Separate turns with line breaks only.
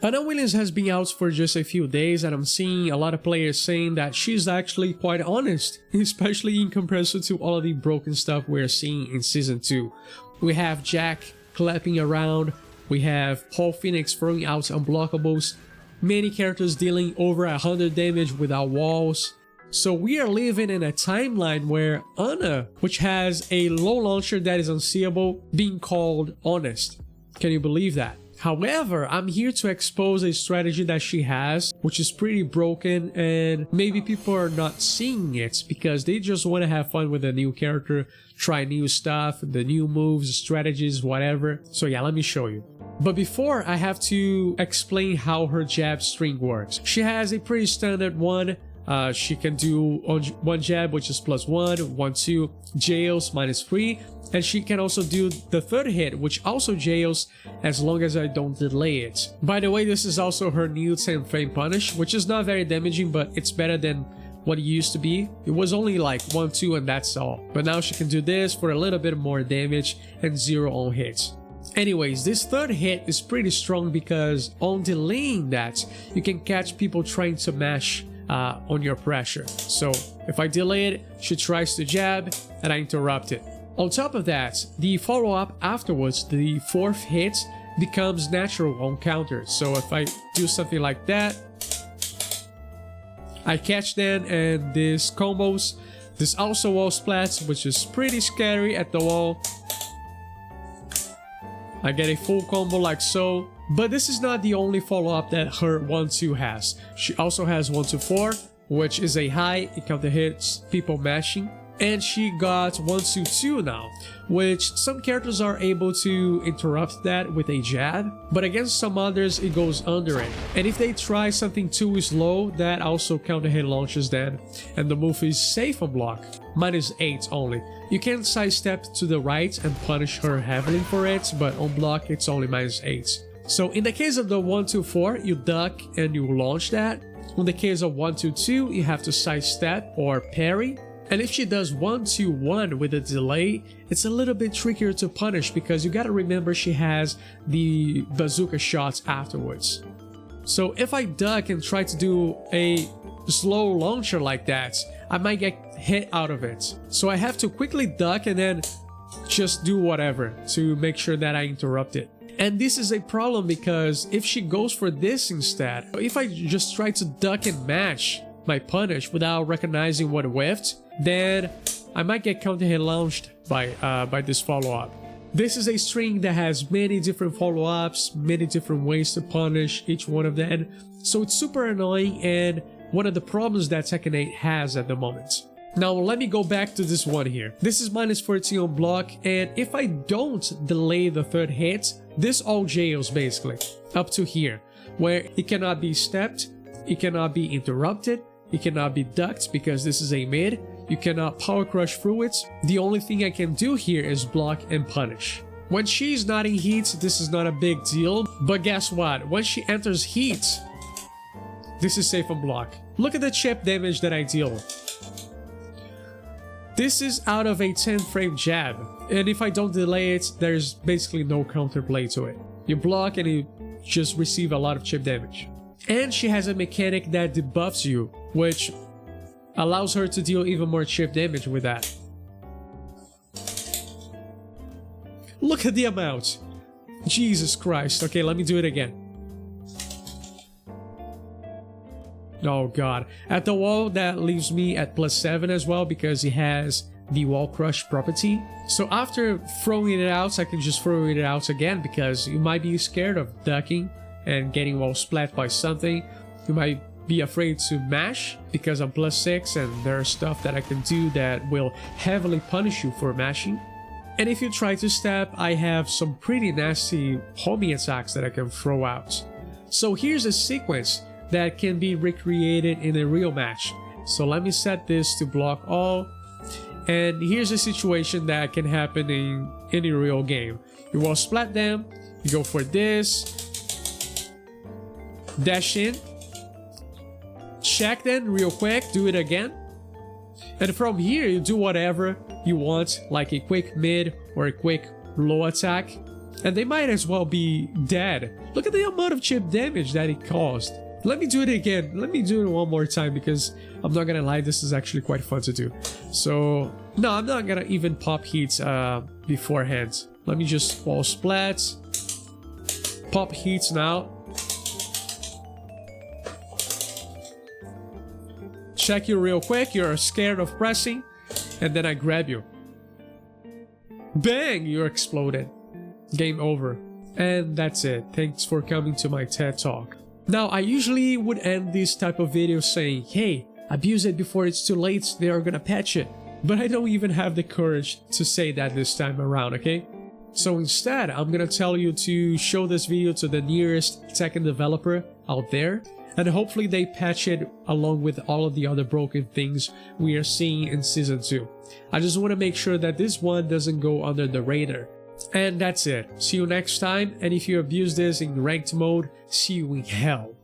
Anna Williams has been out for just a few days, and I'm seeing a lot of players saying that she's actually quite honest, especially in comparison to all of the broken stuff we're seeing in Season 2. We have Jack clapping around, we have Paul Phoenix throwing out unblockables, many characters dealing over 100 damage without walls. So we are living in a timeline where Anna, which has a low launcher that is unseeable, being called honest. Can you believe that? However, I'm here to expose a strategy that she has, which is pretty broken, and maybe people are not seeing it because they just want to have fun with a new character, try new stuff, the new moves, strategies, whatever. So yeah, let me show you. But before, I have to explain how her jab string works. She has a pretty standard one. She can do one jab, which is +1, 1-2, jails -3, and she can also do the third hit, which also jails as long as I don't delay it. By the way, this is also her new 10 frame punish, which is not very damaging, but it's better than what it used to be. It was only like 1-2 and that's all. But now she can do this for a little bit more damage and 0 on hits. Anyways, this third hit is pretty strong because on delaying that, you can catch people trying to mash on your pressure. So if I delay it, she tries to jab and I interrupt it. On top of that, the follow-up afterwards, the fourth hit, becomes natural on counter. So if I do something like that, I catch them and this combos. This also wall splats, which is pretty scary at the wall. I get a full combo like so. But this is not the only follow-up that her 1-2 has. She also has 1-4, which is a high, it counter hits people mashing. And she got 1-2 now, which some characters are able to interrupt that with a jab, but against some others it goes under it. And if they try something too slow, that also counter hit launches them, and the move is safe on block, -8 only. You can sidestep to the right and punish her heavily for it, but on block it's only -8. So in the case of the 1-2-4, you duck and you launch that. In the case of 1-2-2, you have to sidestep or parry. And if she does 1-2-1 with a delay, it's a little bit trickier to punish because you gotta remember she has the bazooka shots afterwards. So if I duck and try to do a slow launcher like that, I might get hit out of it. So I have to quickly duck and then just do whatever to make sure that I interrupt it. And this is a problem because if she goes for this instead, if I just try to duck and match my punish without recognizing what whiffed, then I might get counter hit launched by this follow-up. This is a string that has many different follow-ups, many different ways to punish each one of them, so it's super annoying and one of the problems that Tekken 8 has at the moment. Now let me go back to this one here. This is -14 on block, and if I don't delay the third hit, this all jails basically, up to here, where it cannot be stepped, it cannot be interrupted, it cannot be ducked because this is a mid, you cannot power crush through it. The only thing I can do here is block and punish. When she's not in heat, this is not a big deal, but guess what? When she enters heat, this is safe on block. Look at the chip damage that I deal. This is out of a 10 frame jab, and if I don't delay it, there's basically no counterplay to it. You block and you just receive a lot of chip damage. And she has a mechanic that debuffs you, which allows her to deal even more chip damage with that. Look at the amount! Jesus Christ. Okay, let me do it again. Oh god. At the wall, that leaves me at +7 as well because it has the wall crush property. So after throwing it out, I can just throw it out again because you might be scared of ducking and getting wall splat by something. You might be afraid to mash because I'm +6 and there's stuff that I can do that will heavily punish you for mashing. And if you try to step, I have some pretty nasty homing attacks that I can throw out. So here's a sequence that can be recreated in a real match. So let me set this to block all. And here's a situation that can happen in any real game. You wall splat them, you go for this, dash in, check them real quick, do it again. And from here, you do whatever you want, like a quick mid or a quick low attack. and they might as well be dead. Look at the amount of chip damage that it caused. Let me do it again. Let me do it one more time because I'm not gonna lie, this is actually quite fun to do. So, no, I'm not gonna even pop heats beforehand. Let me just wall splats. Pop heats now. Check you real quick. You're scared of pressing. And then I grab you. Bang! You're exploded. Game over. And that's it. Thanks for coming to my TED Talk. Now, I usually would end this type of video saying, hey, abuse it before it's too late, they are gonna patch it. But I don't even have the courage to say that this time around, okay? So instead, I'm gonna tell you to show this video to the nearest tech and developer out there, and hopefully they patch it along with all of the other broken things we are seeing in Season 2. I just want to make sure that this one doesn't go under the radar. And that's it. See you next time, and if you abuse this in ranked mode, see you in hell.